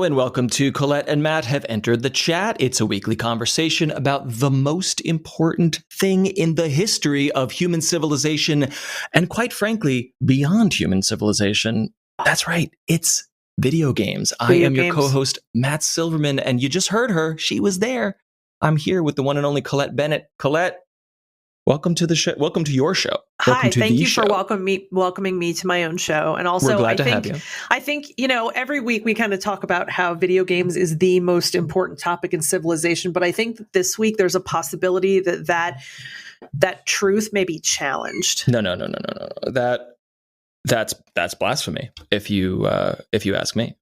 Hello and welcome to Colette and Matt Have Entered the Chat. It's a weekly conversation about the most important thing in the history of human civilization, and quite frankly, beyond human civilization. That's right, it's video games. I am your co-host, Matt Silverman, and you just heard her. She was there. I'm here with the one and only Colette Bennett. Colette, welcome to the show. Welcome to your show. Welcome Hi, to thank you show. for welcoming me to my own show. And also, we're glad to have you. I think, every week we kind of talk about how video games is the most important topic in civilization. But I think that this week there's a possibility that truth may be challenged. No. That's blasphemy. If you ask me.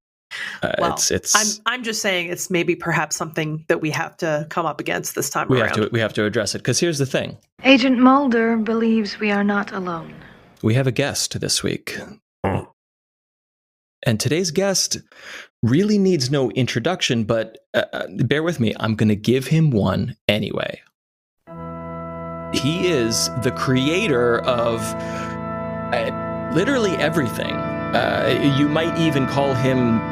I'm just saying it's maybe perhaps something that we have to come up against this time around. We have to address it, because here's the thing. Agent Mulder believes we are not alone. We have a guest this week. And today's guest really needs no introduction, but bear with me. I'm going to give him one anyway. He is the creator of literally everything. You might even call him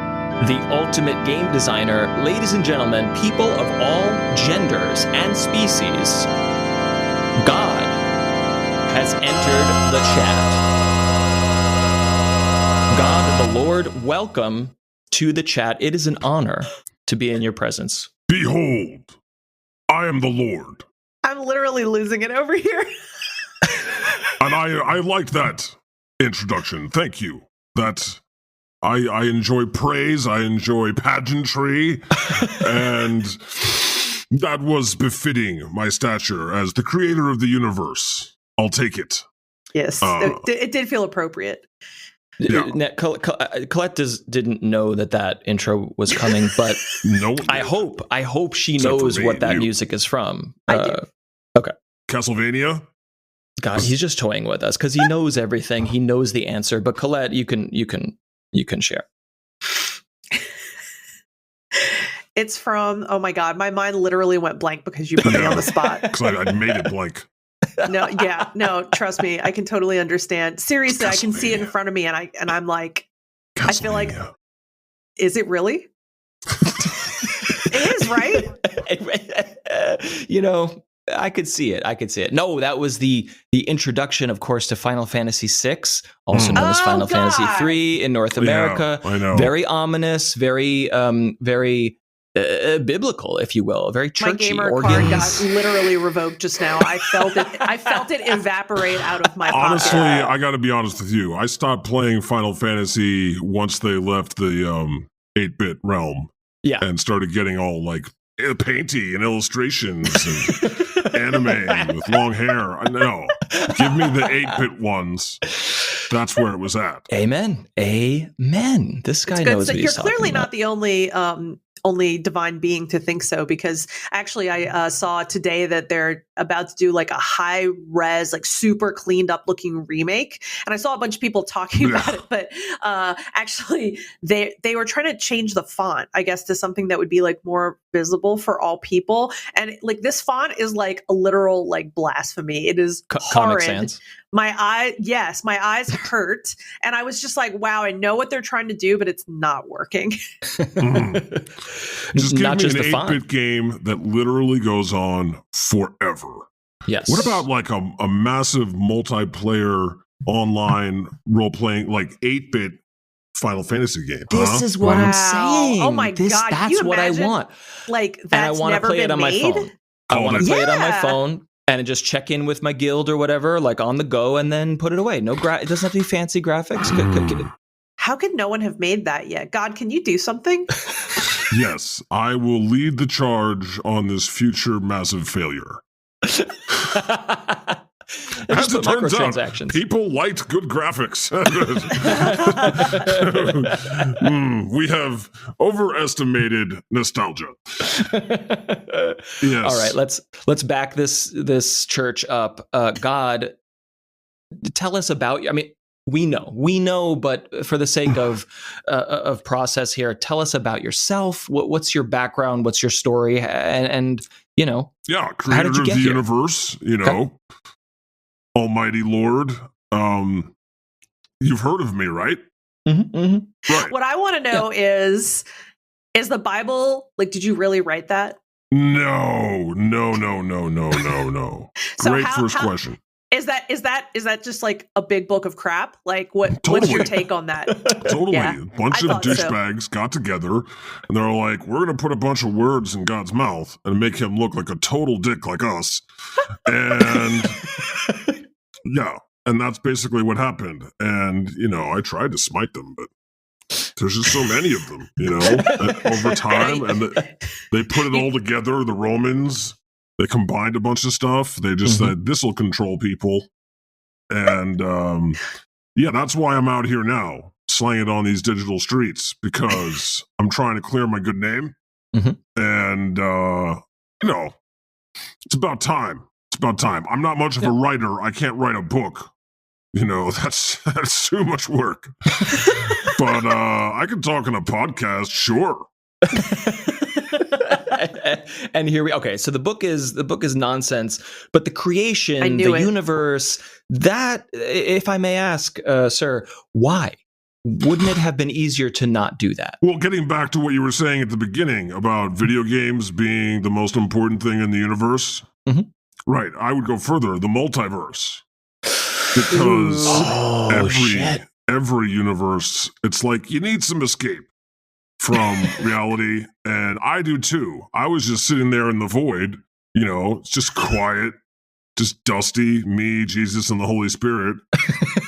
the ultimate game designer. Ladies and gentlemen, people of all genders and species, God has entered the chat. God, the Lord, welcome to the chat. It is an honor to be in your presence. Behold, I am the Lord. I'm literally losing it over here. And I liked that introduction. Thank you. I enjoy praise, I enjoy pageantry, and that was befitting my stature as the creator of the universe. I'll take it. Yes, it did feel appropriate. Yeah. Colette didn't know that intro was coming, but no, I hope she knows what that music is from. I do. Okay. Castlevania? God, he's just toying with us because he knows everything. He knows the answer. But Colette, you can share. It's from, oh my God, my mind literally went blank because you put me on the spot. Because I made it blank. No, trust me, I can totally understand. Seriously, I can see it in front of me, and I'm like, I feel like, is it really? It is, right? I could see it. No, that was the introduction, of course, to Final Fantasy VI, also known as Final Fantasy III in North America. I know. Very ominous, very biblical, if you will. Very churchy. My gamer organs. card got literally revoked just now. I felt it evaporate out of my pocket. Honestly, I got to be honest with you. I stopped playing Final Fantasy once they left the 8-bit realm. Yeah. And started getting all like painty and illustrations and anime with long hair. No, give me the 8-bit ones. That's where it was at. Amen. This guy knows what he's You're clearly talking not about. the only divine being to think so, because actually I saw today that they're about to do like a high res, like super cleaned up looking remake, and I saw a bunch of people talking about it, but actually they were trying to change the font, I guess, to something that would be like more visible for all people, and like this font is like a literal like blasphemy. It is Comic horrid. Sans. My eyes hurt, and I was just like, wow, I know what they're trying to do, but it's not working. Just give Not me just an the font. 8-bit game that literally goes on forever. Yes. What about like a massive multiplayer online role-playing, like 8-bit Final Fantasy game? This is what I'm saying. Oh my God. Can you That's what I imagine? want. Like, And I that's want to never play it been on my made? phone. I want to play it on my Yeah. phone and just check in with my guild or whatever, like on the go, and then put it away. It doesn't have to be fancy graphics. How could no one have made that yet? God, can you do something? Yes, I will lead the charge on this future massive failure. As it turns out, people liked good graphics. We have overestimated nostalgia. Yes. All right, let's back this church up. God, tell us about. I mean, we know, but for the sake of process here, tell us about yourself. What's your background? What's your story? And yeah, creator of the universe. Okay. Almighty Lord. You've heard of me, right? Mm-hmm, mm-hmm. Right. What I want to know is, Is the Bible like? Did you really write that? No. So Great first question. Is that just like a big book of crap? Like what's Totally. your take on that? Totally. Yeah, A bunch I of thought so. douchebags got together and they're like, we're going to put a bunch of words in God's mouth and make him look like a total dick like us. And yeah, and that's basically what happened. And, I tried to smite them, but there's just so many of them, over time. And they put it all together. The Romans, they combined a bunch of stuff. They just said, this will control people. And that's why I'm out here now, slaying it on these digital streets, because I'm trying to clear my good name. And, it's about time. It's about time. I'm not much of a writer. I can't write a book. That's too much work. But I can talk on a podcast, sure. And here so the book is nonsense, but the creation, the universe, that, if I may ask, sir, why wouldn't it have been easier to not do that? Well, getting back to what you were saying at the beginning about video games being the most important thing in the universe, right? I would go further, the multiverse, because every universe, it's like you need some escape from reality, and I do too. I was just sitting there in the void, it's just quiet, just dusty, me, Jesus, and the Holy Spirit.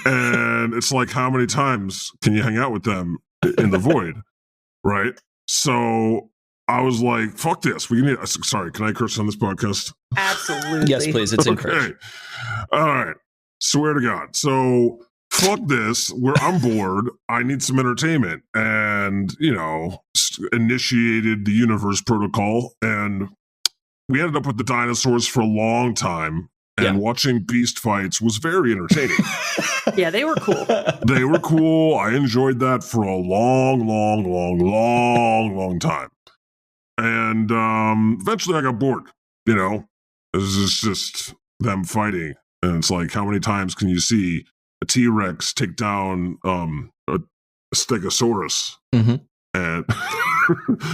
And it's like, how many times can you hang out with them in the void, right? So I was like, fuck this. Sorry, can I curse on this podcast? Absolutely. Yes, please. It's encouraged. All right. Swear to God. So fuck this. I'm bored. I need some entertainment. And, initiated the universe protocol. And we ended up with the dinosaurs for a long time. And watching beast fights was very entertaining. Yeah, they were cool. They were cool. I enjoyed that for a long time. And eventually I got bored. It was just them fighting. And it's like, how many times can you see a T-Rex take down a Stegosaurus? And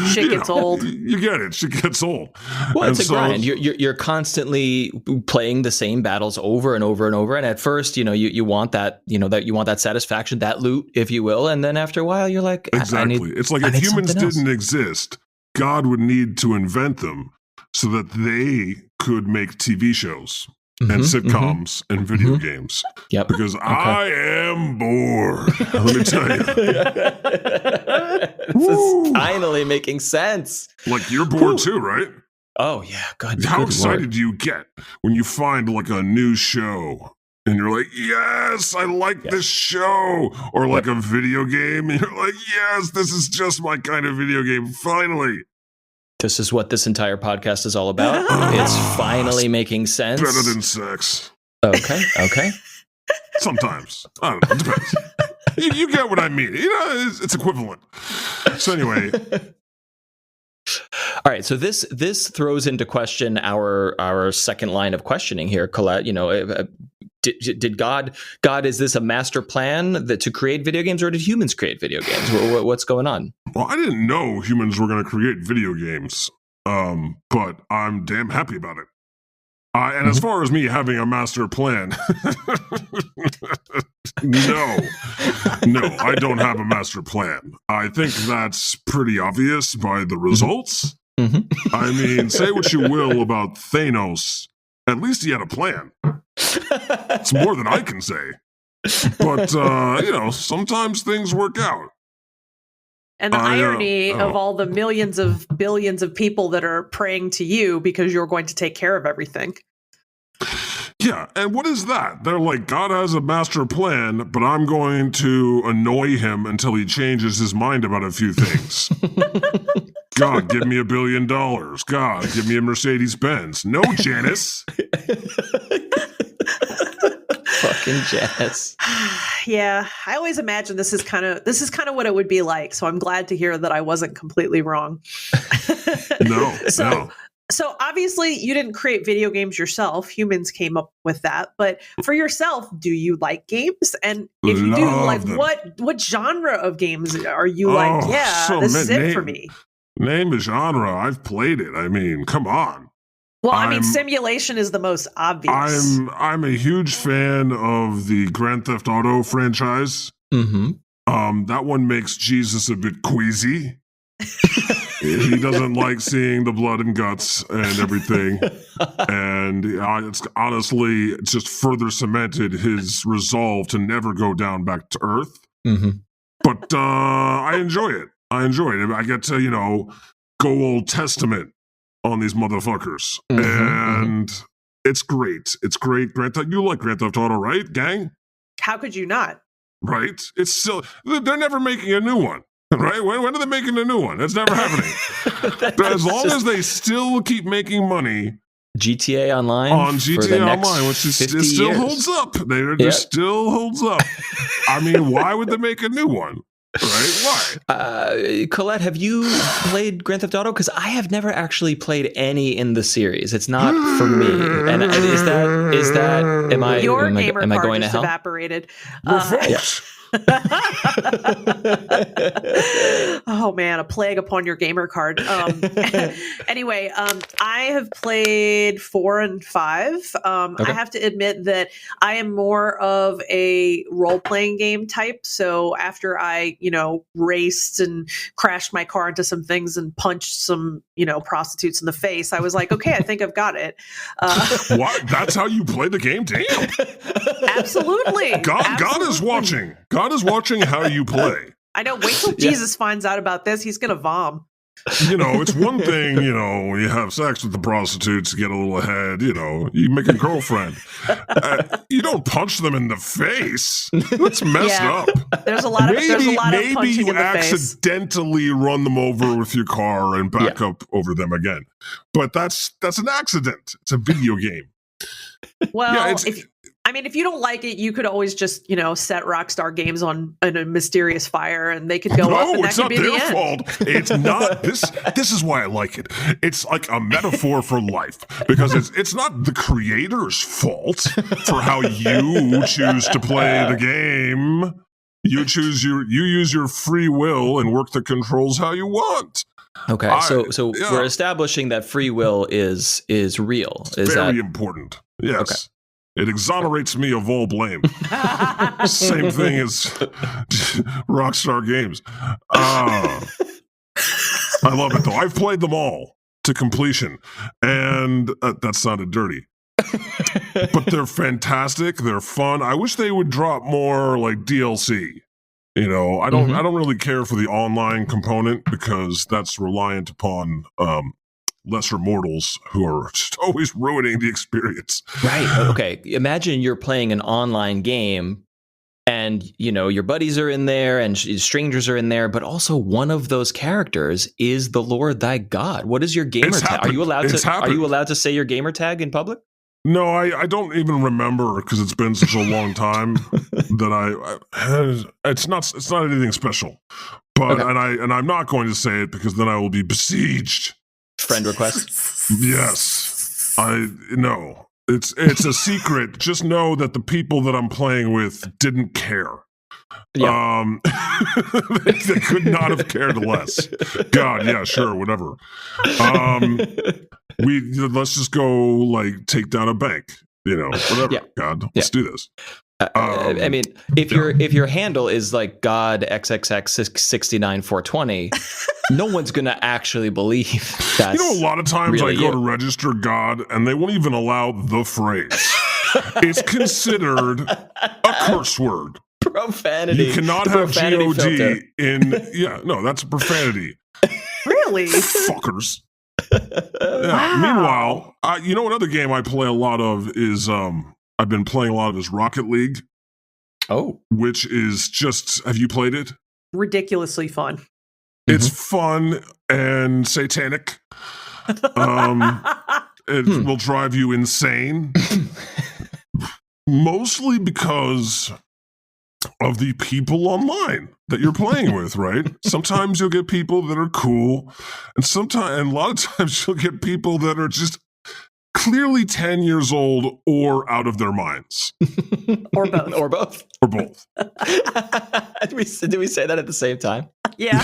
shit gets old. You get it. Shit gets old. Well, it's a grind. You're constantly playing the same battles over and over and over. And at first, you want that, that you want that satisfaction, that loot, if you will. And then after a while, you're like, exactly. It's like if humans didn't exist, God would need to invent them so that they could make TV shows and sitcoms and video games. Yep. Because I am bored. Let me tell you. This is finally making sense. Like, you're bored too, right? Oh, yeah. God. How excited do you get when you find like a new show and you're like, yes, I like this show? Or like a video game and you're like, yes, this is just my kind of video game. Finally. This is what this entire podcast is all about. It's finally making sense. Better than sex. Okay. Sometimes. I don't know. It depends. you get what I mean. It's equivalent. So anyway. All right. So this throws into question our second line of questioning here, Colette. Did God, is this a master plan to create video games, or did humans create video games? What's going on? Well, I didn't know humans were going to create video games, but I'm damn happy about it. And as far as me having a master plan, no, I don't have a master plan. I think that's pretty obvious by the results. I mean, say what you will about Thanos. At least he had a plan. It's more than I can say. But, sometimes things work out. And the irony of all the millions of billions of people that are praying to you because you're going to take care of everything. Yeah, and what is that? They're like, God has a master plan, but I'm going to annoy him until he changes his mind about a few things. God, give me $1 billion. God, give me a Mercedes-Benz. No, Janice. Fucking Janice. Yeah, I always imagine this is kind of what it would be like. So I'm glad to hear that I wasn't completely wrong. No. So obviously you didn't create video games yourself. Humans came up with that. But for yourself, do you like games? And if you do, like, what genre of games are you like? Yeah, so this is it for me. Name a genre. I've played it. I mean, come on. Well, I mean, simulation is the most obvious. I'm a huge fan of the Grand Theft Auto franchise. Mm-hmm. That one makes Jesus a bit queasy. He doesn't like seeing the blood and guts and everything. And it's just further cemented his resolve to never go down back to earth. Mm-hmm. But I enjoy it. I get to, go Old Testament on these motherfuckers. And it's great. It's great. You like Grand Theft Auto, right, gang? How could you not? Right? It's still, they're never making a new one. Right? When are they making a new one? That's never happening. But as long as they still keep making money GTA Online on GTA Online, which still holds up. They still holds up. I mean, why would they make a new one? Right? Why? Colette, have you played Grand Theft Auto? Because I have never actually played any in the series. It's not for me. And is that? Am I? Your am I, gamer am I card going to just hell? evaporated. Oh man, a plague upon your gamer card. Anyway, I have played 4 and 5. I have to admit that I am more of a role-playing game type. So after I, raced and crashed my car into some things and punched some, prostitutes in the face, I was like, okay, I think I've got it. What? That's how you play the game? Damn. Absolutely. God is watching. God is watching how you play. I know. Wait till Jesus finds out about this. He's going to vom. It's one thing, when you have sex with the prostitutes, get a little ahead, you make a girlfriend. You don't punch them in the face. That's messed up. There's a lot of punching in the face. Maybe you accidentally run them over with your car and back up over them again. But that's an accident. It's a video game. Well, if you don't like it, you could always just, set Rockstar Games on a mysterious fire and they could go up and that could be the end. No, it's not their fault. It's not. This is why I like it. It's like a metaphor for life because it's not the creator's fault for how you choose to play the game. You use your free will and work the controls how you want. Okay, so we're establishing that free will is real. It's very important. Yes. Okay. It exonerates me of all blame. Same thing as Rockstar Games. I love it, though. I've played them all to completion, and that sounded dirty. But they're fantastic. They're fun. I wish they would drop more like DLC. I don't really care for the online component because that's reliant upon lesser mortals who are just always ruining the experience. Right. Okay. Imagine you're playing an online game and, your buddies are in there and strangers are in there, but also one of those characters is the Lord thy God. What is your gamer tag? Are you allowed to say your gamer tag in public? No, I don't even remember because it's been such a long time that it's not anything special. But and I'm not going to say it because then I will be besieged. Friend request? Yes. No. It's a secret. Just know that the people that I'm playing with didn't care. Yeah. They could not have cared less. God, yeah, sure, whatever. Let's just go take down a bank. Whatever. Yeah. God, let's do this. If your handle is like God XXX69420, no one's gonna actually believe that. A lot of times really I go to register God and they won't even allow the phrase. It's considered a curse word. Profanity. You cannot have God in. Yeah, no, that's a profanity. Really? Fuckers. Yeah. Wow. Meanwhile, another game I play a lot of is I've been playing a lot of is Rocket League. Oh. Which is just, have you played it? Ridiculously fun. It's fun and satanic. It will drive you insane. Mostly because of the people online that you're playing with, right? Sometimes you'll get people that are cool, and a lot of times you'll get people that are just clearly 10 years old or out of their minds. Or both. Or both. Or both. Did we say that at the same time? Yeah.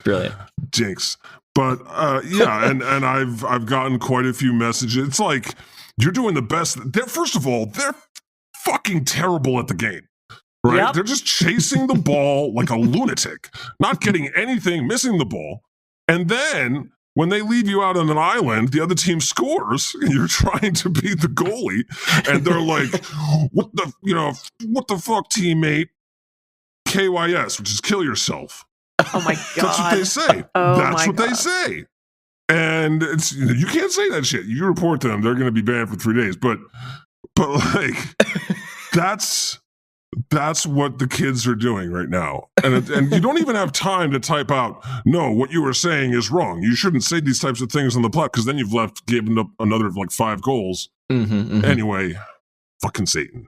Brilliant. Jinx. But yeah, and I've gotten quite a few messages. It's like you're doing the best. First of all, they're fucking terrible at the game. Right? Yep. They're just chasing the ball like a lunatic, not getting anything, missing the ball. And then when they leave you out on an island, the other team scores, and you're trying to beat the goalie, and they're like, what the fuck, teammate? KYS, which is kill yourself. Oh my God. That's what they say. Oh That's my what God. they say. And it's you can't say that shit. You report them, they're gonna be banned for 3 days. But like that's what the kids are doing right now. And you don't even have time to type out, no, what you were saying is wrong. You shouldn't say these types of things on the plot, because then you've given up another like 5 goals. Anyway, fucking Satan.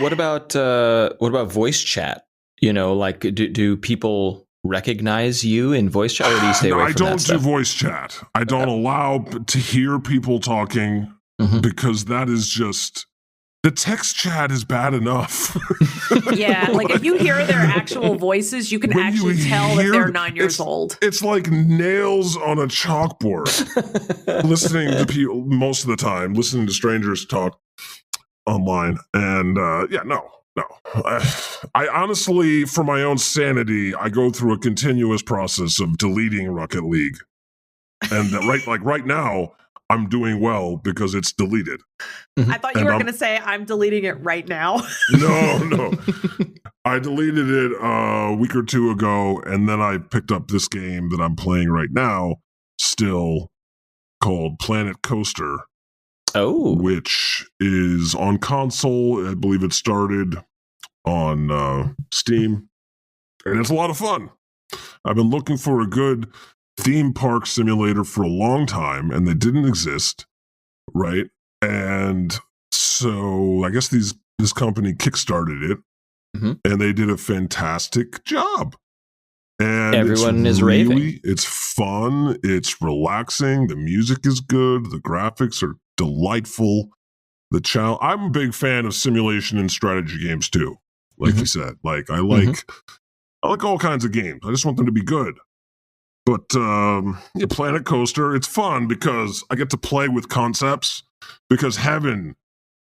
What about voice chat? You know, like do people recognize you in voice chat, or do you stay away from that I don't stuff? do voice chat. I don't allow to hear people talking because that is just... The text chat is bad enough. Yeah, like if you hear their actual voices, you can When actually you tell that hear- they're 9 years old. It's like nails on a chalkboard. Listening to people most of the time, listening to strangers talk online. And yeah, no. I honestly, for my own sanity, I go through a continuous process of deleting Rocket League. And right now, I'm doing well because it's deleted. I thought you And were I'm- going to say, I'm deleting it right now. No. I deleted it a week or 2 ago, and then I picked up this game that I'm playing right now, still, called Planet Coaster, which is on console. I believe it started on Steam, and it's a lot of fun. I've been looking for a good theme park simulator for a long time, and they didn't exist, right? And so I guess this company kickstarted it, and they did a fantastic job. And Everyone is raving. It's fun. It's relaxing. The music is good. The graphics are delightful. I'm a big fan of simulation and strategy games too. Like you said, like I like all kinds of games. I just want them to be good. But yeah, Planet Coaster, it's fun because I get to play with concepts, because heaven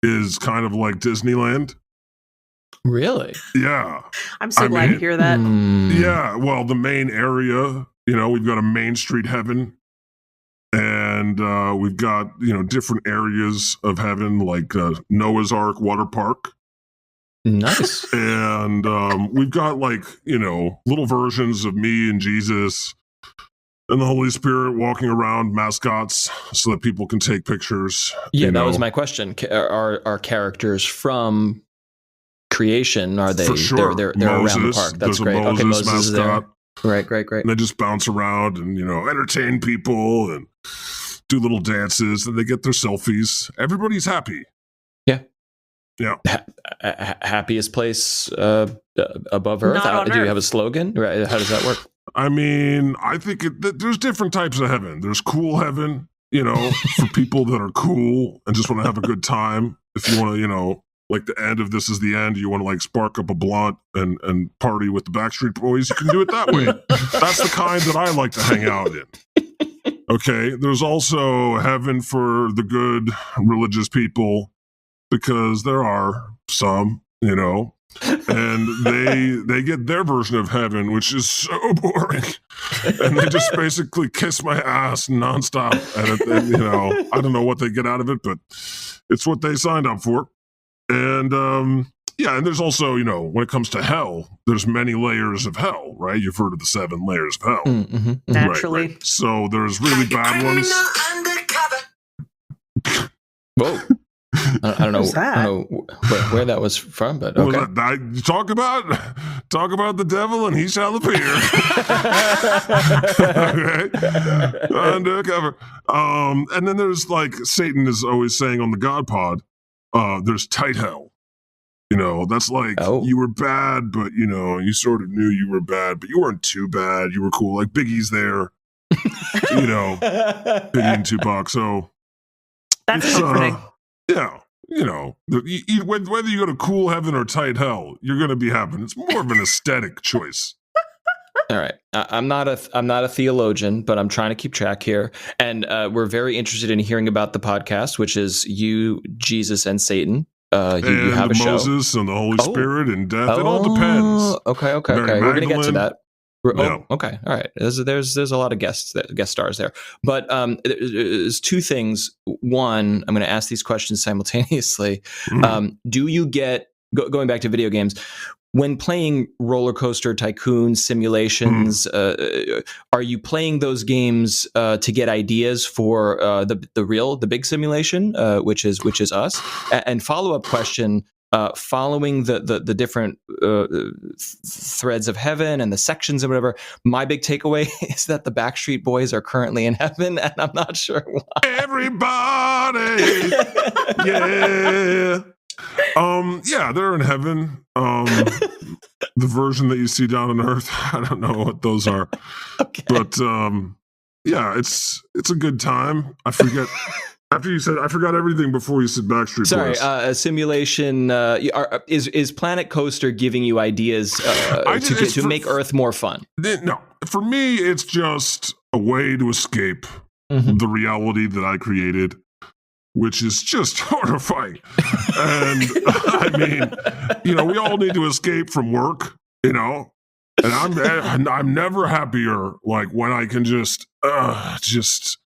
is kind of like Disneyland. Really? Yeah. I'm so glad to hear that. Yeah, well, the main area, we've got a Main Street heaven, and we've got, different areas of heaven, like Noah's Ark water park. Nice. And we've got like, little versions of me and Jesus and the Holy Spirit walking around, mascots, so that people can take pictures. Yeah, that was my question. Are characters from creation? Are they? For sure. They're Moses, around the park. That's there's a great. Okay, Moses Moses is there. mascot. Great. And they just bounce around and, entertain people and do little dances, and they get their selfies. Everybody's happy. Yeah. Happiest place above Earth? Not on Do you Earth. have a slogan? Right, how does that work? I mean, I think there's different types of heaven. There's cool heaven, for people that are cool and just want to have a good time. If you want to, like the end of This Is the End, you want to like spark up a blunt and party with the Backstreet Boys, you can do it that way. That's the kind that I like to hang out in. Okay. There's also heaven for the good religious people, because there are some, and they get their version of heaven, which is so boring, and they just basically kiss my ass nonstop, and I don't know what they get out of it, but it's what they signed up for. And yeah, and there's also, when it comes to hell, there's many layers of hell, right? You've heard of the 7 layers of hell. Naturally. Right. So there's really bad ones. Whoa. I don't know. Who's that? I don't know where that was from, but Well, okay. talk about the devil and he shall appear. Okay, undercover. And then there's like Satan is always saying on the God Pod, there's tight hell. That's like you were bad, but you sort of knew you were bad, but you weren't too bad. You were cool. Like Biggie's there. Biggie and Tupac. So That's comforting. Yeah, whether you go to cool heaven or tight hell, you're going to be happy. It's more of an aesthetic choice. All right. I'm not a theologian, but I'm trying to keep track here. And we're very interested in hearing about the podcast, which is you, Jesus, and Satan. You have a show. Moses and the Holy Spirit and death. It all depends. Okay. Mary We're gonna get to Magdalene. that. Yeah. Okay. All right. There's a lot of guest stars there, but there's two things. One, I'm going to ask these questions simultaneously. Do you get going back to video games? When playing Roller Coaster Tycoon simulations, are you playing those games to get ideas for the big simulation, which is us? And follow-up question: following the different threads of heaven and the sections and whatever, my big takeaway is that the Backstreet Boys are currently in heaven, and I'm not sure why. Everybody, yeah. Yeah, they're in heaven. The version that you see down on earth, I don't know what those are. Okay. But yeah, it's a good time. I forget after you said I forgot everything before you said Backstreet Sorry, Boys. a simulation is Planet Coaster giving you ideas to make Earth more fun? No, for me, it's just a way to escape the reality that I created, which is just horrifying. And I mean, we all need to escape from work, and I'm never happier like when I can just it's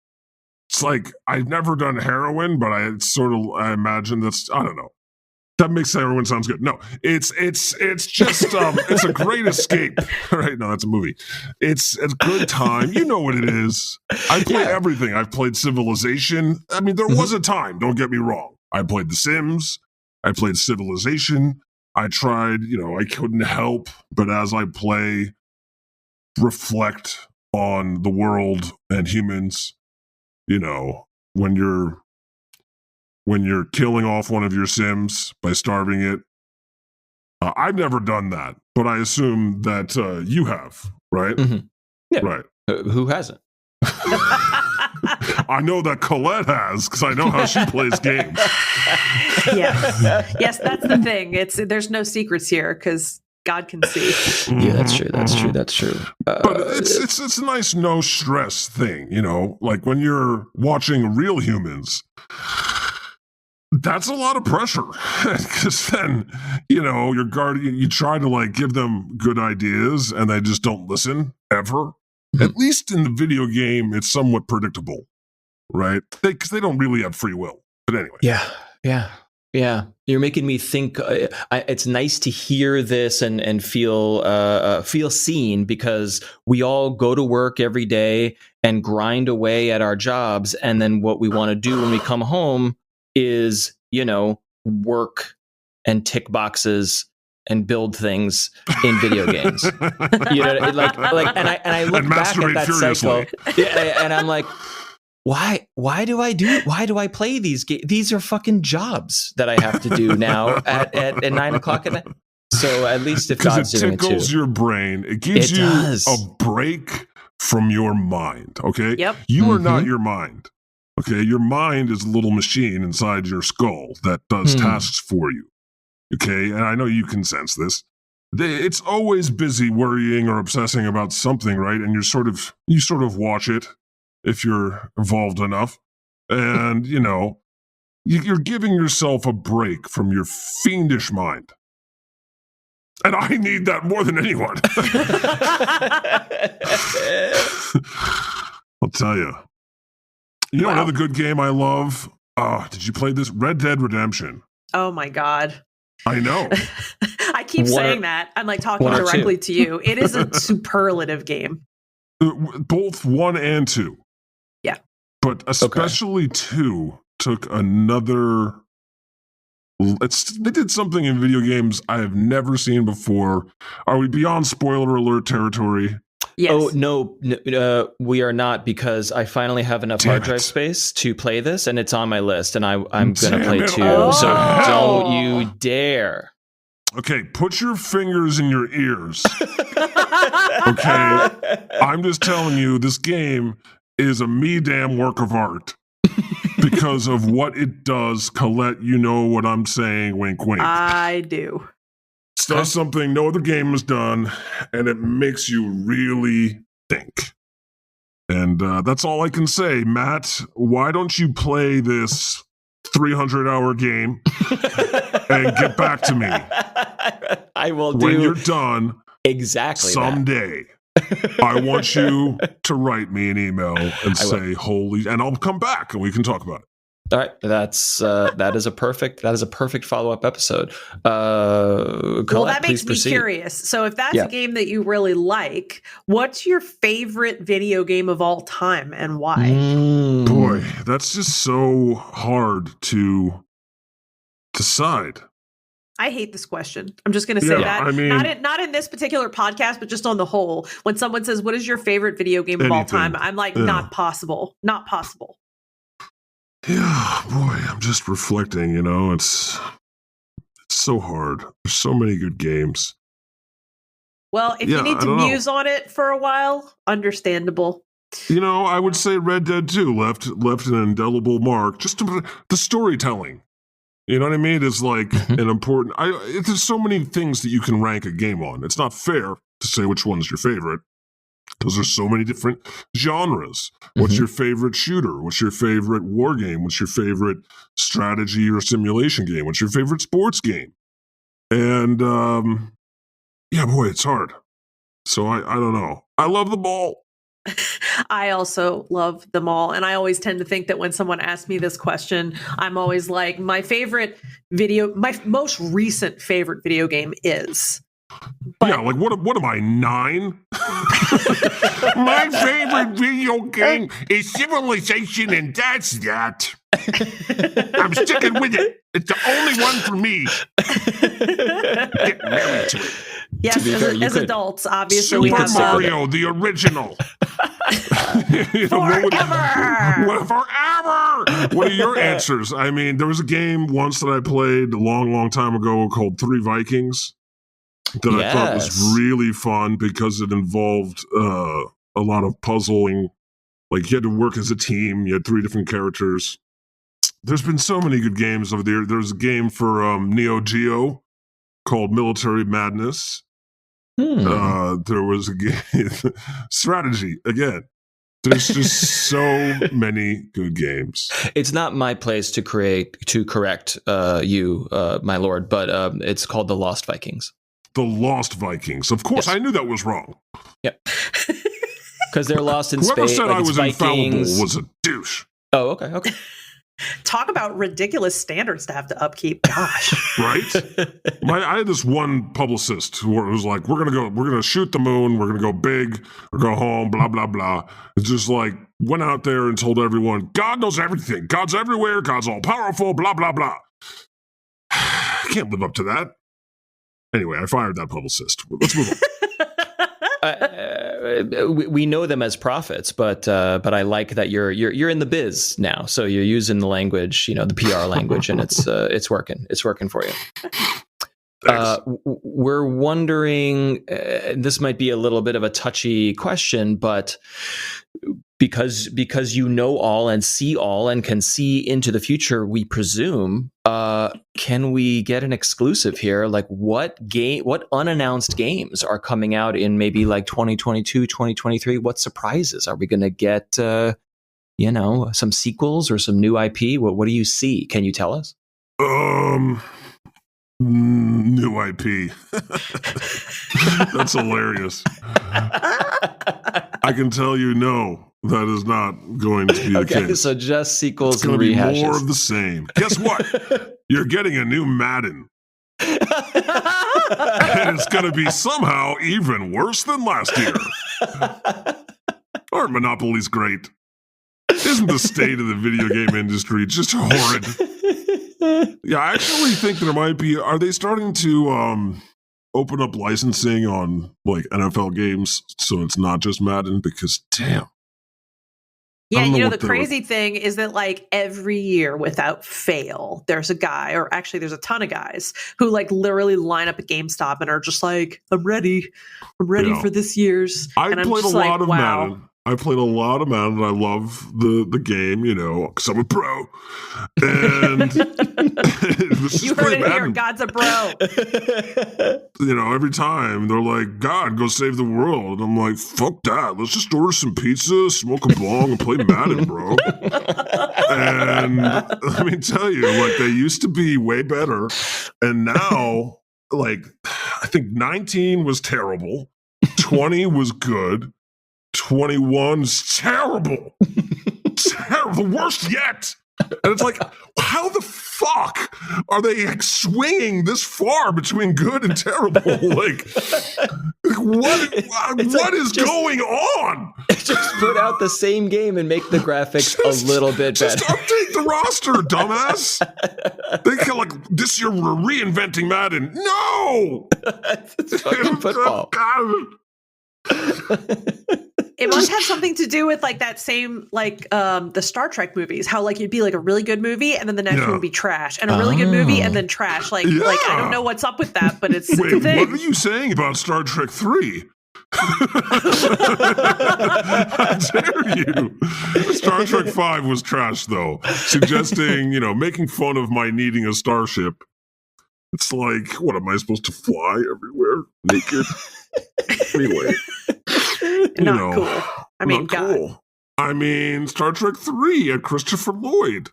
like I've never done heroin, but I imagine that's, I don't know. That makes heroin sounds good. No, it's just it's a great escape. Right? No, that's a movie. It's a good time. You know what it is. I play everything. I've played Civilization. I mean, there was a time, don't get me wrong. I played The Sims. I played Civilization. I tried, I couldn't help but as I play, reflect on the world and humans. When you're killing off one of your Sims by starving it. I've never done that, but I assume that you have, right? Mm-hmm. Yeah. Right. Who hasn't? I know that Colette has, because I know how she plays games. Yes, that's the thing. There's no secrets here because God can see. Yeah, that's true. But it's a nice no stress thing, like when you're watching real humans. That's a lot of pressure because then, your guardian, you try to give them good ideas and they just don't listen ever. At least in the video game, it's somewhat predictable, right? Because they don't really have free will. But anyway. Yeah. You're making me think. It's nice to hear this and feel seen, because we all go to work every day and grind away at our jobs, and then what we want to do when we come home is, work and tick boxes and build things in video games. And I look back at that cycle, and I'm like, why do I play these games? These are fucking jobs that I have to do now at 9:00 at night. So at least if God's doing it too. Because it tickles your brain. It gives you a break from your mind, okay? Yep. You are not your mind. Okay, your mind is a little machine inside your skull that does tasks for you. Okay, and I know you can sense this. It's always busy worrying or obsessing about something, right? And you sort of watch it if you're involved enough, and you're giving yourself a break from your fiendish mind. And I need that more than anyone. I'll tell you. Another good game I love? Did you play this? Red Dead Redemption. Oh my God. I know. I keep saying that. I'm talking directly to you. It is a superlative game. Both 1 and 2. Yeah. But especially 2 took another... They did something in video games I have never seen before. Are we beyond spoiler alert territory? Yes. Oh, no, we are not, because I finally have enough hard drive space to play this, and it's on my list, and I'm going to play 2. So don't you dare. Okay, put your fingers in your ears. Okay? I'm just telling you, this game is a me-damn work of art because of what it does. Colette, you know what I'm saying, wink, wink. I do. does something no other game has done, and it makes you really think. And that's all I can say. Matt, why don't you play this 300-hour game and get back to me? I will when you're done. Exactly. Someday. I want you to write me an email and say holy, and I'll come back and we can talk about it. All right, that is a perfect follow-up episode. Colette, well, that makes me proceed. Curious. So if that's a game that you really like, what's your favorite video game of all time and why? Boy, that's just so hard to decide. I hate this question. I'm just going to say that. I mean, not in this particular podcast, but just on the whole. When someone says, "What is your favorite video game of all time?" I'm like, not possible. Not possible. Yeah, boy, I'm just reflecting, it's so hard. There's so many good games. Well, if you need to muse on it for a while, understandable. I would say Red Dead 2 left an indelible mark. Just the storytelling. You know what I mean? It's like an important... there's so many things that you can rank a game on. It's not fair to say which one's your favorite, because there's so many different genres. What's your favorite shooter? What's your favorite war game? What's your favorite strategy or simulation game? What's your favorite sports game? And, boy, it's hard. So I don't know. I love them all. I also love them all. And I always tend to think that when someone asks me this question, I'm always like, my most recent favorite video game is... But, like what am I, 9? My favorite video game is Civilization, and that's that. I'm sticking with it. It's the only one for me. Get married to it. Yes, as adults, obviously, Super Mario, the original. Forever. What are your answers? I mean, there was a game once that I played a long, long time ago called 3 Vikings. That I thought was really fun because it involved a lot of puzzling. Like, you had to work as a team. You had 3 different characters. There's been so many good games over there. There's a game for Neo Geo called Military Madness. There was a game, strategy, again. There's just so many good games. It's not my place to correct you, my lord, but it's called The Lost Vikings. The Lost Vikings. Of course, I knew that was wrong. Yep. Because they're lost in Whoever space. said I was infallible Vikings. was a douche. Oh, okay. Talk about ridiculous standards to have to upkeep. Gosh. Right? I had this one publicist who was like, we're gonna shoot the moon, we're gonna go big, or go home, blah, blah, blah. It's just like, went out there and told everyone, God knows everything. God's everywhere, God's all powerful, blah, blah, blah. I can't live up to that. Anyway, I fired that publicist. Let's move on. We know them as prophets, but I like that you're in the biz now. So you're using the language, the PR language, and it's working. It's working for you. We're wondering. This might be a little bit of a touchy question, but because you know all and see all and can see into the future, we presume. Can we get an exclusive here? Like, what unannounced games are coming out in maybe like 2022, 2023? What surprises are we going to get? Some sequels or some new IP. What do you see? Can you tell us? New IP. That's hilarious. I can tell you, no, that is not going to be the case. So just sequels it's and rehashes. It's going to be more rehashes. of the same. Guess what? You're getting a new Madden. And it's going to be somehow even worse than last year. Aren't monopolies great? Isn't the state of the video game industry just horrid? Yeah, I actually think there might be... Are they starting to open up licensing on like NFL games so it's not just Madden? Because, damn. Yeah, the crazy thing is that like every year without fail, there's a guy, or actually there's a ton of guys who like literally line up at GameStop and are just like, I'm ready for this year's. I played a lot of Madden. I played a lot of Madden. I love the game, because I'm a pro. And it was just You heard playing it here. Madden. God's a bro. Every time they're like, God, go save the world. And I'm like, fuck that. Let's just order some pizza, smoke a bong, and play Madden, bro. And let me tell you, they used to be way better. And now, I think 19 was terrible. 20 was good. 21's terrible. Terrible. Worst yet. And it's like, how the fuck are they swinging this far between good and terrible? What is going on? Just put out the same game and make the graphics a little bit better. Just update the roster, dumbass. They can this year we're reinventing Madden. No! It's fucking football. It must have something to do with that same the Star Trek movies. How it'd be a really good movie and then the next one would be trash, and a really good movie and then trash. I don't know what's up with that, but it's a thing. What are you saying about Star Trek 3? How dare you? Star Trek 5 was trash, though. Suggesting, making fun of my needing a starship. It's what am I supposed to fly everywhere naked? Anyway. Not cool. I mean, God. Cool. I mean, Star Trek 3 had Christopher Lloyd.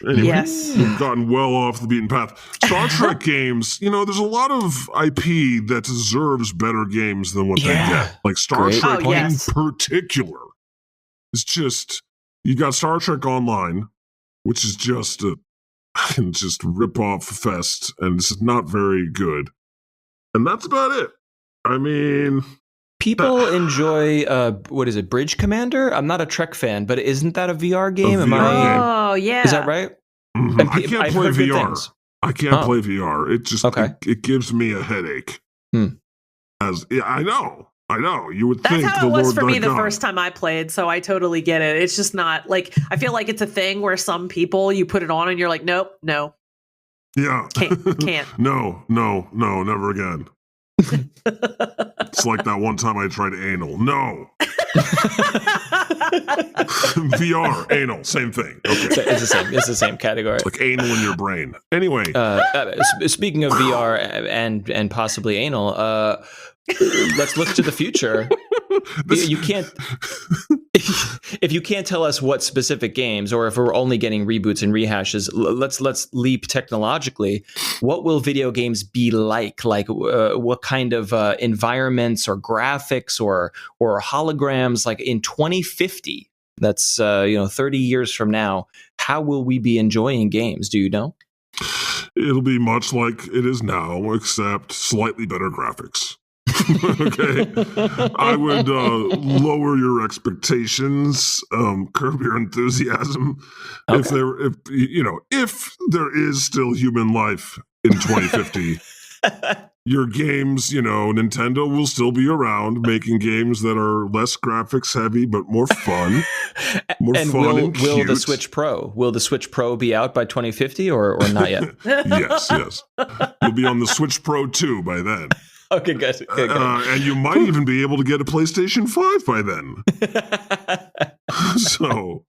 Anyway, yes. We've gotten well off the beaten path. Star Trek games, there's a lot of IP that deserves better games than what they get. Star Trek in particular. It's just, you got Star Trek Online, which is just a rip-off fest, and it's not very good. And that's about it. I mean... People enjoy, what is it, Bridge Commander? I'm not a Trek fan, but isn't that a VR game? Oh, yeah. Is that right? Mm-hmm. I can't play VR. I can't play VR. It just, it gives me a headache. I know. You would think that's how it was for me the first time I played, so I totally get it. It's just not, I feel like it's a thing where some people, you put it on and you're like, nope, no. Yeah. Can't. No, never again. It's like that one time I tried anal. No. VR, anal, same thing. Okay. It's the same category. It's like anal in your brain. Anyway. Speaking of VR and possibly anal, let's look to the future. You can't... If you can't tell us what specific games, or if we're only getting reboots and rehashes, let's leap technologically. What will video games be like? What kind of environments or graphics or holograms? In 2050, that's 30 years from now. How will we be enjoying games? Do you know? It'll be much like it is now, except slightly better graphics. Okay, I would lower your expectations, curb your enthusiasm. Okay. If there is still human life in 2050, your games, Nintendo will still be around making games that are less graphics heavy but more fun, and will the Switch Pro be out by 2050 or not yet? Yes. You'll be on the Switch Pro 2 by then. Okay, good. And you might even be able to get a PlayStation 5 by then. So,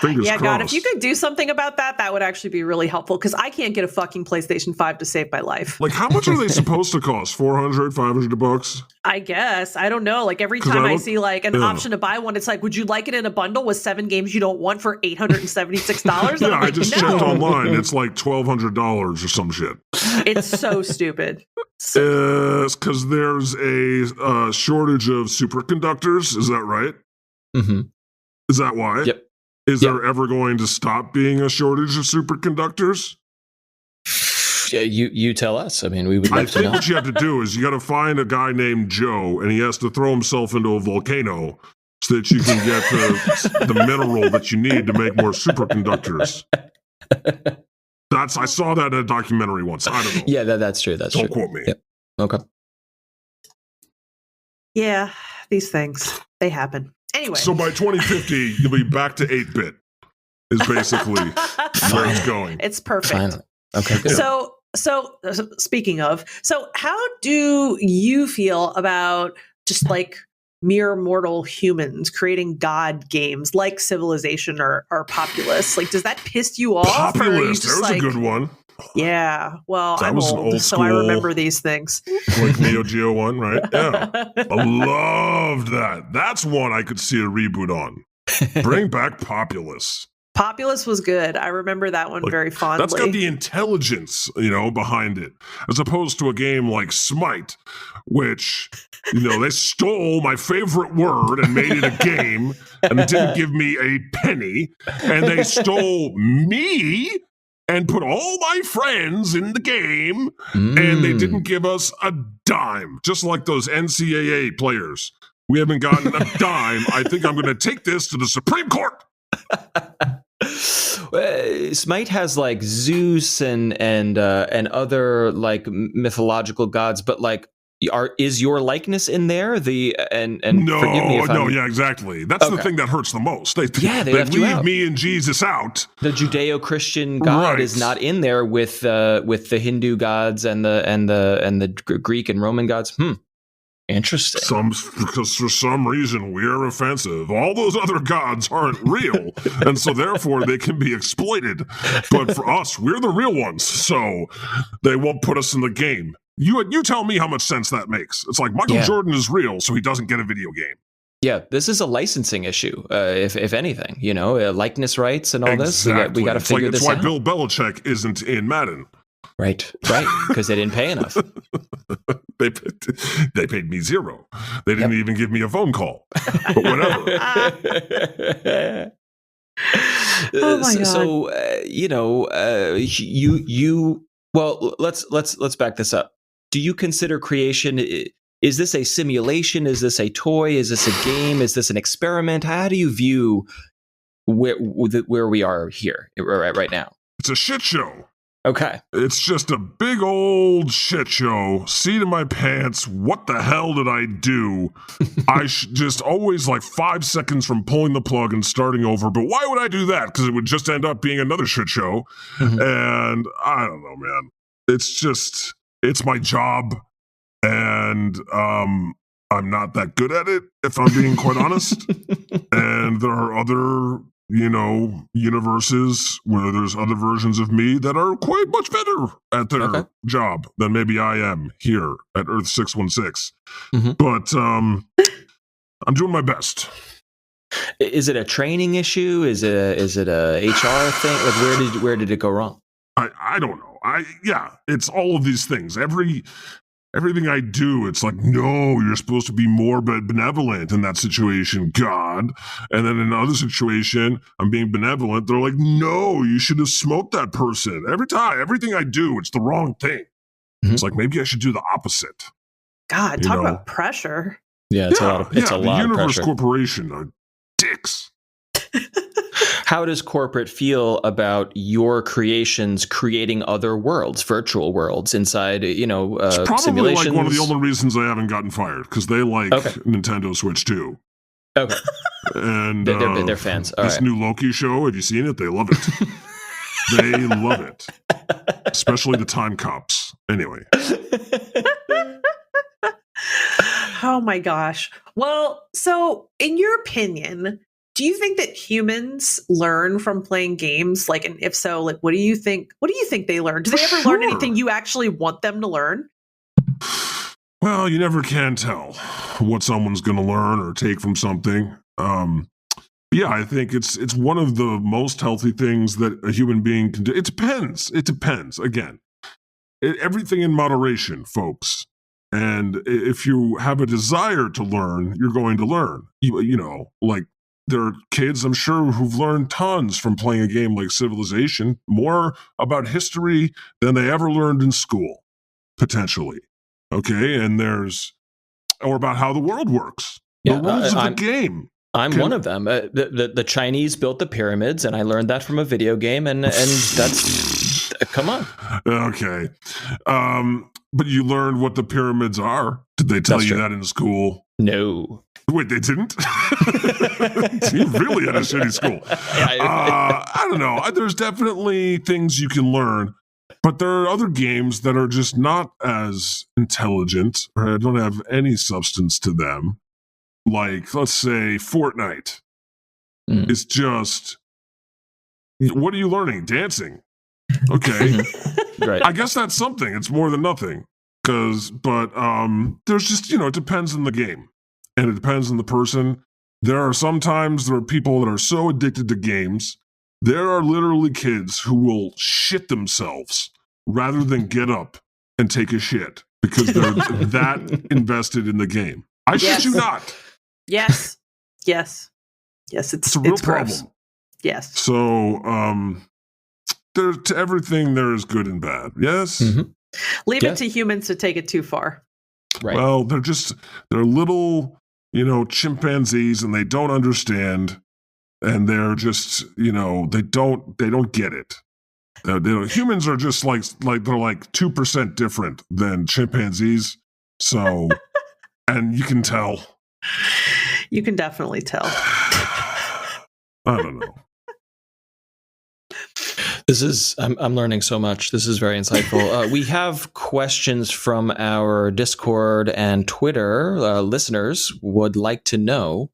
fingers crossed. God, if you could do something about that, that would actually be really helpful, because I can't get a fucking PlayStation 5 to save my life. How much are they supposed to cost? $400, $500? I guess. I don't know. Every time I see an option to buy one, it's would you like it in a bundle with 7 games you don't want for $876? Yeah, I just checked online. It's $1,200 or some shit. It's so stupid. It's because there's a shortage of superconductors. Is that right? Mm-hmm. Is that why? Yep. Is there ever going to stop being a shortage of superconductors? Yeah, you tell us. I mean, we would love to know. What you have to do is you got to find a guy named Joe, and he has to throw himself into a volcano so that you can get the mineral that you need to make more superconductors. I saw that in a documentary once. I don't know. Yeah, that's true. Don't quote me. Yep. Okay. Yeah, these things, they happen. Anyway. So by 2050, you'll be back to 8-bit, is basically where it's going. It's perfect. Finally. Okay, good. So speaking of, how do you feel about just mere mortal humans creating god games like Civilization or Populous? Like, does that piss you off? Or are you Populous, just there's like, a good one. yeah, well, That I'm was an old, old so I school- remember these things. Like Neo Geo one, right? Yeah. I loved that. That's one I could see a reboot on. Bring back Populous. Populous was good. I remember that one Like, very fondly. That's got the intelligence, behind it, as opposed to a game like Smite, which, they stole my favorite word and made it a game and didn't give me a penny, and they stole me and put all my friends in the game, and they didn't give us a dime, just like those NCAA players. We haven't gotten a dime. I think I'm going to take this to the Supreme Court. Smite has like Zeus and other like mythological gods, but like, is your likeness in there? And No, forgive me if I'm, yeah, exactly. That's the Okay. thing that hurts the most. They left you leave out. me and Jesus out. The Judeo-Christian God Right. is not in there with the Hindu gods and the Greek and Roman gods. Interesting. Because for some reason we're offensive. All those other gods aren't real, and so therefore they can be exploited. But for us, we're the real ones, so they won't put us in the game. You tell me how much sense that makes. It's like Michael Yeah. Jordan is real, so he doesn't get a video game. Yeah, this is a licensing issue, if anything. Likeness rights and all this. We got to figure it's this why out. Bill Belichick isn't in Madden. Right, because they didn't pay enough. They paid me zero. They didn't even give me a phone call. But whatever. Oh my God. So well, let's back this up. Do you consider creation? Is this a simulation? Is this a toy? Is this a game? Is this an experiment? How do you view where we are here right now? It's a shit show. Okay. It's just a big old shit show. Seat in my pants. What the hell did I do? I just always like 5 seconds from pulling the plug and starting over. But why would I do that? Because it would just end up being another shit show. Mhm. And I don't know, man. It's my job. And I'm not that good at it, if I'm being quite honest. And there are other universes where there's other versions of me that are quite much better at their job than maybe I am here at Earth 616. Mhm. But I'm doing my best. Is it a training issue? Is it a HR thing? Like where did it go wrong? I don't know. It's all of these things. Everything I do, it's like, no, you're supposed to be more benevolent in that situation, God. And then in another situation, I'm being benevolent. They're like, no, you should have smoked that person. Everything I do, it's the wrong thing. Mhm. It's like, maybe I should do the opposite. God, talk about pressure. Yeah, it's a lot of the Universe pressure. Corporation are dicks. How does corporate feel about your creations creating other worlds, virtual worlds inside, It's probably simulations? like one of the only reasons I haven't gotten fired, because they like Nintendo Switch too. Okay. And They're fans. All this right. new Loki show, have you seen it? They love it. They love it. Especially the time cops. Anyway. Oh my gosh. Well, so in your opinion, do you think that humans learn from playing games? Like, and if so, like, what do you think they learn? Do they ever learn Sure. anything you actually want them to learn? Well, you never can tell what someone's going to learn or take from something. Yeah, I think it's one of the most healthy things that a human being can do. It depends. Again, everything in moderation, folks. And if you have a desire to learn, you're going to learn. Like there are kids, I'm sure, who've learned tons from playing a game like Civilization, more about history than they ever learned in school, potentially. Okay, and or about how the world works, the rules of the game. I'm one of them. The Chinese built the pyramids, and I learned that from a video game, and that's come on. Okay, but you learned what the pyramids are. Did they tell you that in school? No. Wait, they didn't? You really had a shitty school. I don't know. There's definitely things you can learn, but there are other games that are just not as intelligent or don't have any substance to them. like, let's say Fortnite, is just, what are you learning? Dancing. Okay. Right. I guess that's something. It's more than nothing. But there's just, it depends on the game. And it depends on the person. There are people that are so addicted to games. There are literally kids who will shit themselves rather than get up and take a shit because they're that invested in the game. I shit you not. Yes. It's a real gross. problem. Yes. So, to everything there is good and bad. Yes. Mm-hmm. Leave it to humans to take it too far. Right. Well, they're little, chimpanzees, and they don't understand, and they're just, they don't get it. Humans are just like they're like 2% different than chimpanzees. So, and you can tell. You can definitely tell. I don't know. I'm learning so much. This is very insightful. We have questions from our Discord and Twitter. Listeners would like to know.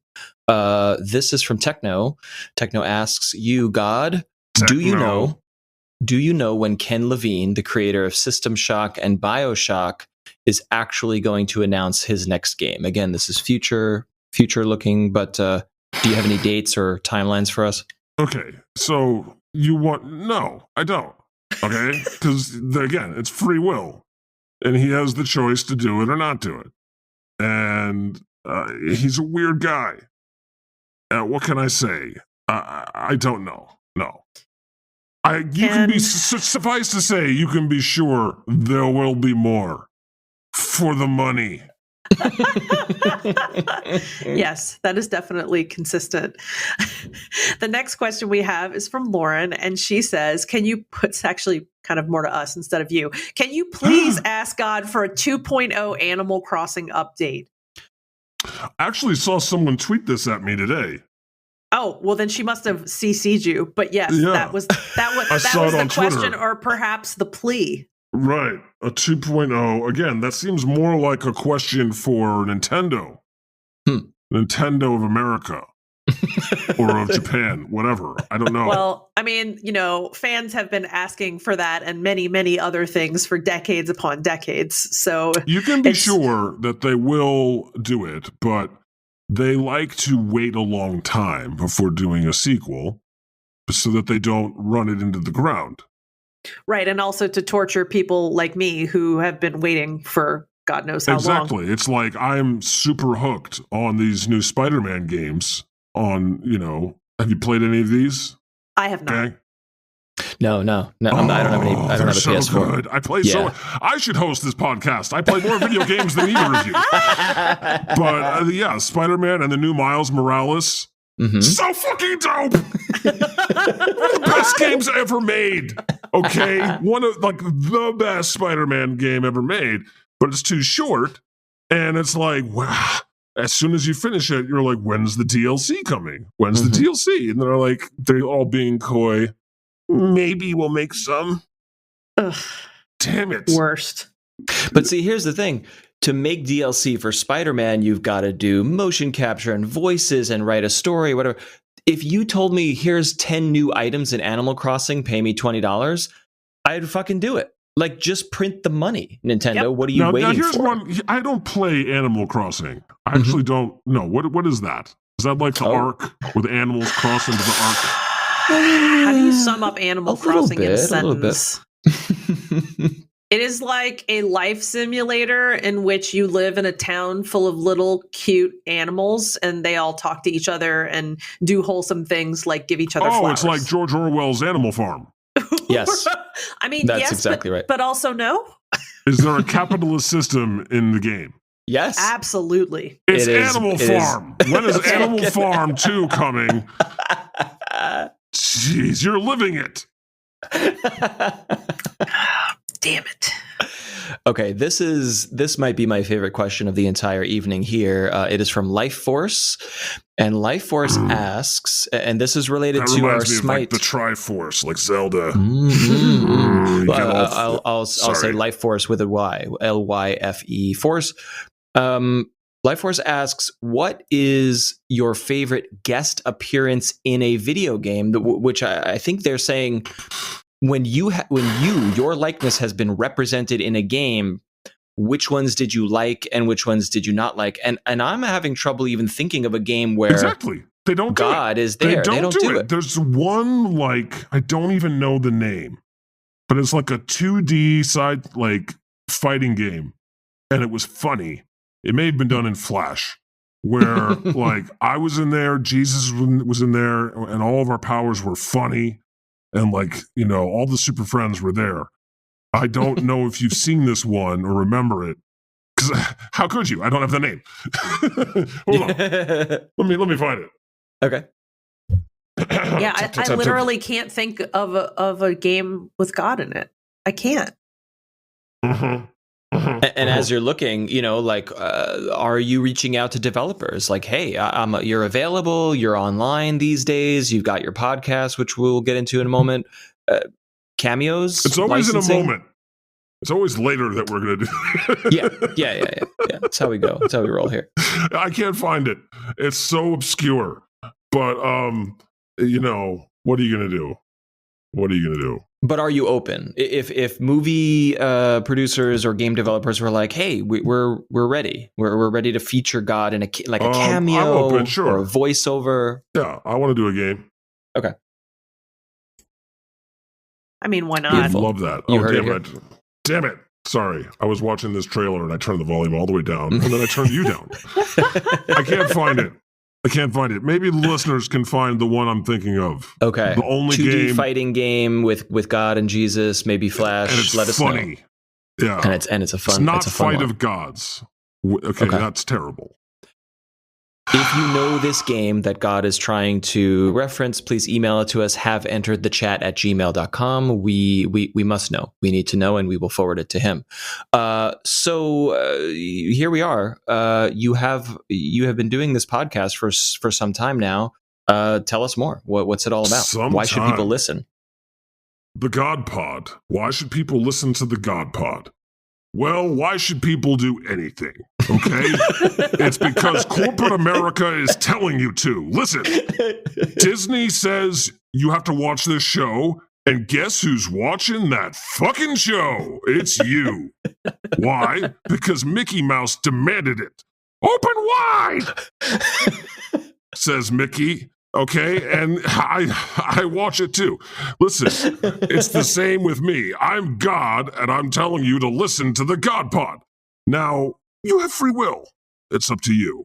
This is from Techno. Techno asks, you, God, do you know when Ken Levine, the creator of System Shock and BioShock, is actually going to announce his next game? Again, this is future looking, but do you have any dates or timelines for us? Okay, so no, I don't. Okay, because again, it's free will, and he has the choice to do it or not do it. And he's a weird guy. What can I say? I don't know. No, suffice to say, you can be sure there will be more for the money. Yes, that is definitely consistent. The next question we have is from Lauren, and she says, it's actually kind of more to us instead of you. Can you please ask God for a 2.0 Animal Crossing update? I actually saw someone tweet this at me today. Oh, well then she must have CC'd you. But yes, that was the question, Twitter. or perhaps the plea. Right. A 2.0. Again, that seems more like a question for Nintendo. Nintendo of America. Or of Japan. Whatever. I don't know. Well, I mean, fans have been asking for that and many, many other things for decades upon decades. So you can be sure that they will do it, but they like to wait a long time before doing a sequel so that they don't run it into the ground. Right, and also to torture people like me who have been waiting for God knows how long. Exactly. It's like I'm super hooked on these new Spider-Man games have you played any of these? I have not. Okay. No. I don't have any. I don't have a so PS4. Good. I play so. I should host this podcast. I play more video games than either of you. But Spider-Man and the new Miles Morales. Mm-hmm. So fucking dope! One of the best games ever made. Okay, one of the best Spider-Man game ever made, but it's too short, and it's like, wow. As soon as you finish it, you're like, when's the DLC coming? When's the DLC? And they're all being coy. Maybe we'll make some. Ugh. Damn it. Worst. But see, here's the thing. To make DLC for Spider-Man, you've got to do motion capture and voices and write a story, whatever. If you told me, here's 10 new items in Animal Crossing, pay me $20, I'd fucking do it. Like, just print the money, Nintendo. Yep. What are you waiting for? Here's one. I don't play Animal Crossing. I actually don't know. What is that? Is that like the Ark, where the animals cross into the Ark? How do you sum up Animal Crossing in a sentence? It is like a life simulator in which you live in a town full of little cute animals, and they all talk to each other and do wholesome things like give each other flowers. Oh, it's like George Orwell's Animal Farm. Yes. I mean, that's yes, exactly right. But also no. Is there a capitalist system in the game? Yes. Absolutely. It's Animal Farm. When is Animal Farm 2 coming? Jeez, you're living it. Damn it. Okay, this might be my favorite question of the entire evening here. It is from Life Force, and Life Force asks, and this is related to our Smite. The Triforce, like Zelda. I'll say Life Force with a Y, LYFE Force. Lifeforce asks, what is your favorite guest appearance in a video game? Which I think they're saying when your likeness has been represented in a game, which ones did you like and which ones did you not like? And I'm having trouble even thinking of a game where exactly they don't God do it. is there. They don't do it. There's one, like, I don't even know the name, but it's like a 2D side like fighting game, and it was funny. It may have been done in Flash, where like I was in there, Jesus was in there, and all of our powers were funny, and like, you know, all the Super Friends were there. I don't know if you've seen this one or remember it, because how could you? I don't have the name. Hold on, let me find it. Okay. Yeah, I literally can't think of a game with God in it. I can't. And as you're looking, you know, like, are you reaching out to developers? Like, hey, you're available, you're online these days, you've got your podcast, which we'll get into in a moment. Cameos? It's always licensing? in a moment. It's always later that we're going to do. Yeah. That's how we go. That's how we roll here. I can't find it. It's so obscure. But, you know, what are you going to do? What are you going to do? But are you open? If movie producers or game developers were like, "Hey, we're ready. We're ready to feature God in a cameo I'm open, sure. or a voiceover." Yeah, I want to do a game. Okay. I mean, why not? I love that. You heard it. Damn it. Sorry. I was watching this trailer and I turned the volume all the way down, and then I turned you down. I can't find it. Maybe the listeners can find the one I'm thinking of. Okay. The only 2D game, fighting game with God and Jesus, maybe Flash. and it's Let us funny. know. Yeah. And it's a fun. It's not it's a fun Fight one. of Gods. Okay, that's terrible. If you know this game that God is trying to reference, please email it to us. Have entered the chat at gmail.com. We must know. We need to know, and we will forward it to him. So here we are. You have been doing this podcast for some time now. Tell us more. What's it all about? Why should people listen? The God Pod. Why should people listen to the God Pod? Well, why should people do anything? Okay? It's because corporate America is telling you to. Listen, Disney says you have to watch this show, and guess who's watching that fucking show? It's you. Why? Because Mickey Mouse demanded it. Open wide, says Mickey. Okay, and I watch it too. Listen, it's the same with me. I'm God, and I'm telling you to listen to the God Pod. Now, you have free will. It's up to you.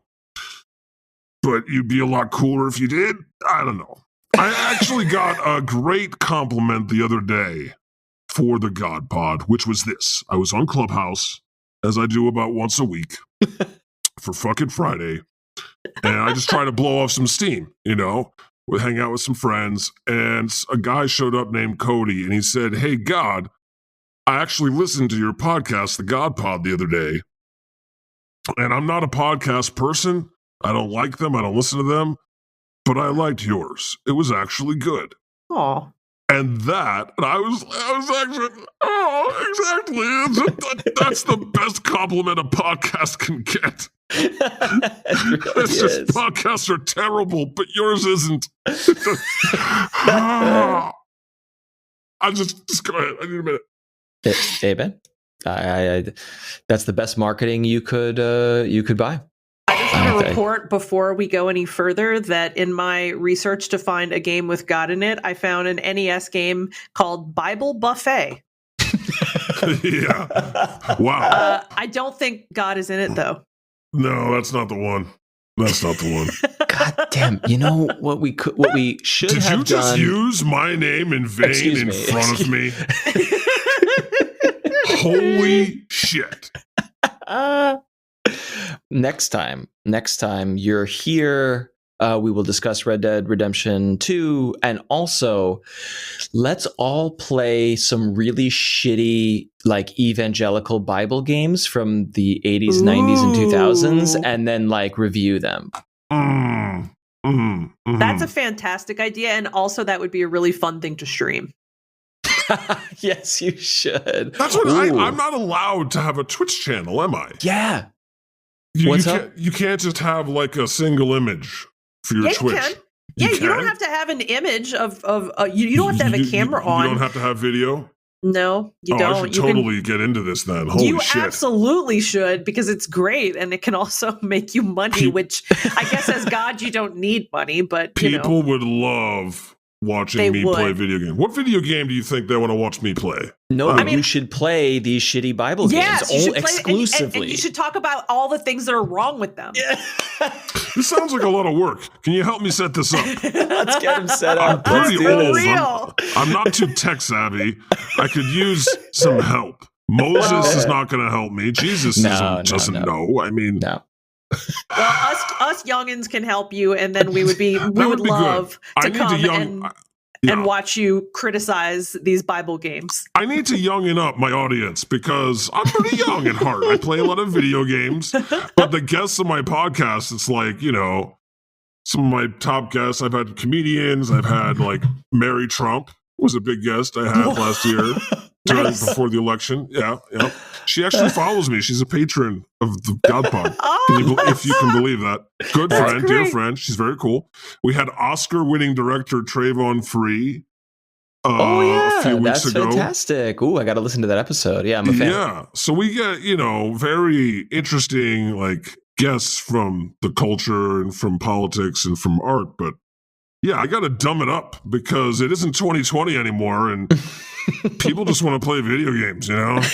But you'd be a lot cooler if you did? I don't know. I actually got a great compliment the other day for the God Pod, which was this. I was on Clubhouse, as I do about once a week, for fucking Friday. And I just try to blow off some steam, you know, we hang out with some friends. And a guy showed up named Cody, and he said, "Hey, God, I actually listened to your podcast, The God Pod, the other day. And I'm not a podcast person. I don't like them. I don't listen to them. But I liked yours. It was actually good." Aw. And I was actually, exactly. That's the best compliment a podcast can get. It's just podcasts are terrible, but yours isn't. I just go ahead. I need a minute. Hey Ben, that's the best marketing you could buy. I just want to report before we go any further that in my research to find a game with God in it, I found an NES game called Bible Buffet. Yeah. Wow. I don't think God is in it though. No, that's not the one. That's not the one. God damn! You know what we should have done? Did you just done? Use my name in vain in front of me? Holy shit! Next time you're here, we will discuss Red Dead Redemption 2, and also let's all play some really shitty, like, evangelical Bible games from the 80s, 90s, and 2000s, and then, like, review them. That's a fantastic idea, and also that would be a really fun thing to stream. Yes, you should. That's what I'm not allowed to have a Twitch channel, am I? Yeah. You can't just have like a single image for your Twitch. You can. You don't have to have an image of you don't have to have a camera on. You don't have to have video? No, you don't. I should totally get into this then. Holy shit. You absolutely should, because it's great, and it can also make you money, which I guess as God you don't need money, but people would love watching me play video games. What video game do you think they want to watch me play? No, you should play these shitty Bible games exclusively. And you should talk about all the things that are wrong with them. Yeah. This sounds like a lot of work. Can you help me set this up? Let's get him set up. I'm pretty old. Real. I'm not too tech savvy. I could use some help. Moses is not going to help me. Jesus doesn't know. I mean, no. Well, us youngins can help you, and then we would love to come and watch you criticize these Bible games. I need to youngin up my audience because I'm pretty young at heart. I play a lot of video games, but the guests of my podcast, it's like, some of my top guests. I've had comedians. I've had like Mary Trump was a big guest I had last year before the election. Yeah. She actually follows me. She's a patron of the God Pod. If you can believe that. Good friend, dear friend. She's very cool. We had Oscar-winning director Trayvon Free a few weeks ago. That's fantastic. Ooh, I got to listen to that episode. Yeah, I'm a fan. Yeah. So we get, very interesting like guests from the culture and from politics and from art. But yeah, I got to dumb it up because it isn't 2020 anymore. And people just want to play video games, Yeah.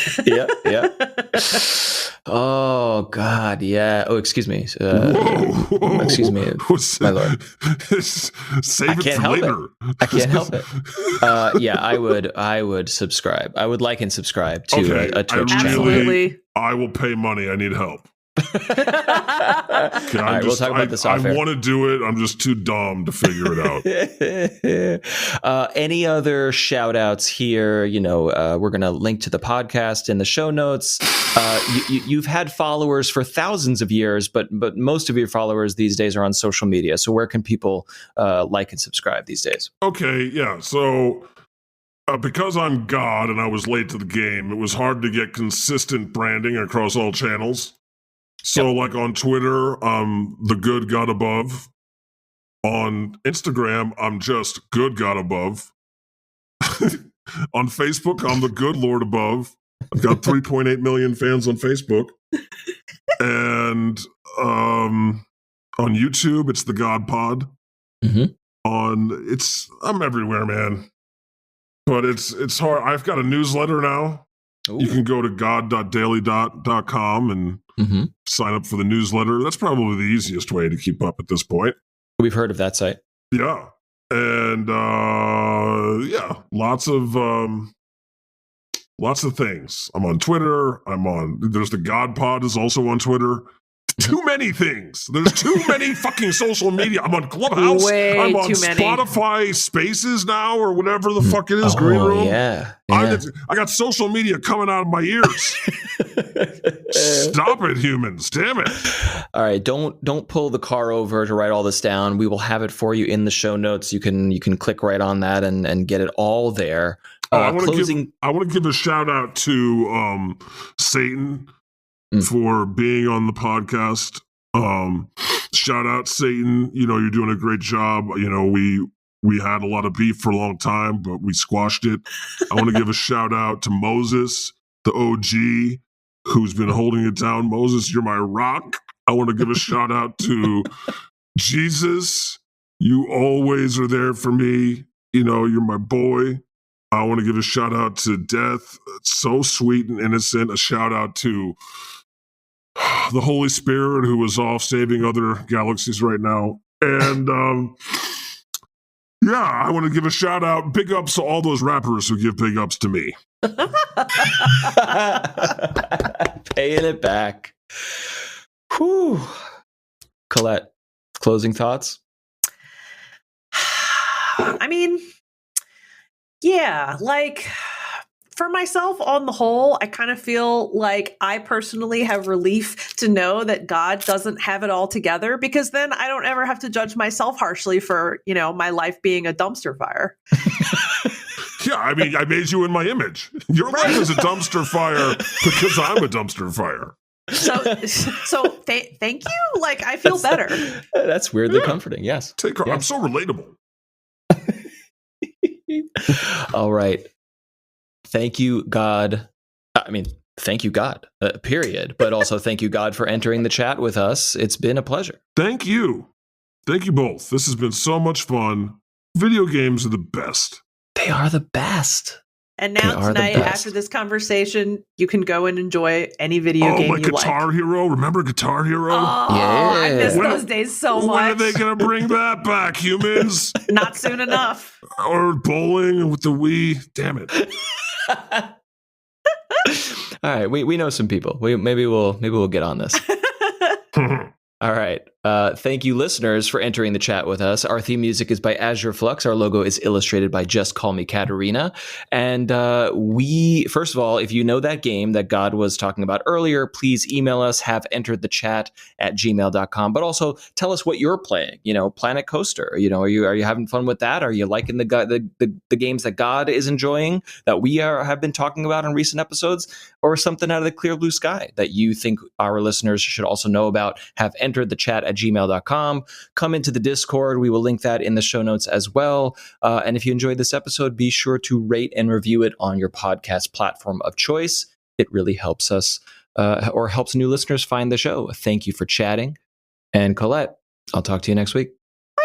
Oh God, yeah. Oh, excuse me. Whoa. Excuse me, my lord. Save it for later. I can't help it. I would subscribe. I would like and subscribe to a Twitch channel. Absolutely. I will pay money. I need help. We'll talk about this off air. I want to do it. I'm just too dumb to figure it out. Any other shout outs here? We're going to link to the podcast in the show notes. You've had followers for thousands of years, but most of your followers these days are on social media. So where can people like and subscribe these days? Okay. Yeah. So because I'm God and I was late to the game, it was hard to get consistent branding across all channels. So like on Twitter, the good God above. On Instagram, I'm just good God above. On Facebook, I'm the good Lord above. I've got 3.8 million fans on Facebook. And on YouTube, it's the God Pod. Mm-hmm. I'm everywhere, man. But it's hard. I've got a newsletter now. Ooh. You can go to god.daily.com and sign up for the newsletter. That's probably the easiest way to keep up at this point. We've heard of that site. Yeah. And lots of things. I'm on Twitter. There's the God Pod is also on Twitter. Too many things. There's too many fucking social media. I'm on Clubhouse. I'm on Spotify Spaces now, or whatever the fuck it is. Green Room. Yeah. I got social media coming out of my ears. Stop it, humans! Damn it! All right, don't pull the car over to write all this down. We will have it for you in the show notes. You can click right on that and get it all there. I want to give a shout out to Satan. For being on the podcast. Shout out Satan. You're doing a great job. We had a lot of beef for a long time, but we squashed it. I want to give a shout out to Moses, the OG, who's been holding it down. Moses, you're my rock. I want to give a shout out to Jesus. You always are there for me. You're my boy. I want to give a shout out to Death. It's so sweet and innocent. A shout out to the Holy Spirit, who is off saving other galaxies right now. And I want to give a shout out, big ups to all those rappers who give big ups to me. Paying it back. Whew. Colette, closing thoughts? I mean, for myself, on the whole, I kind of feel like I personally have relief to know that God doesn't have it all together, because then I don't ever have to judge myself harshly for, my life being a dumpster fire. Yeah, I mean, I made you in my image. Your life is a dumpster fire because I'm a dumpster fire. Thank you. Like, I feel better. That's weirdly comforting. Yes. Take her. I'm Yes. so relatable. All right. Thank you, God. I mean, thank you, God, period. But also thank you, God, for entering the chat with us. It's been a pleasure. Thank you. Thank you both. This has been so much fun. Video games are the best. They are the best. And They now are the tonight, best. after this conversation, you can go and enjoy any video game like you Guitar like. Hero. Remember Guitar Hero? Oh, I miss Yeah. those days so much. When are they going to bring that back, humans? Not soon enough. Or bowling with the Wii? Damn it. All right, we know some people. Maybe we'll get on this. All right. Thank you, listeners, for entering the chat with us. Our theme music is by Azure Flux. Our logo is illustrated by Just Call Me Katerina. And first of all, if you know that game that God was talking about earlier, please email us, have entered the chat at gmail.com. But also tell us what you're playing. Planet Coaster. Are you having fun with that? Are you liking the games that God is enjoying that we have been talking about in recent episodes, or something out of the clear blue sky that you think our listeners should also know about? Have entered the chat at gmail.com. Come into the Discord. We will link that in the show notes as well. And if you enjoyed this episode, be sure to rate and review it on your podcast platform of choice. It really helps us or helps new listeners find the show. Thank you for chatting. And Colette, I'll talk to you next week. Bye.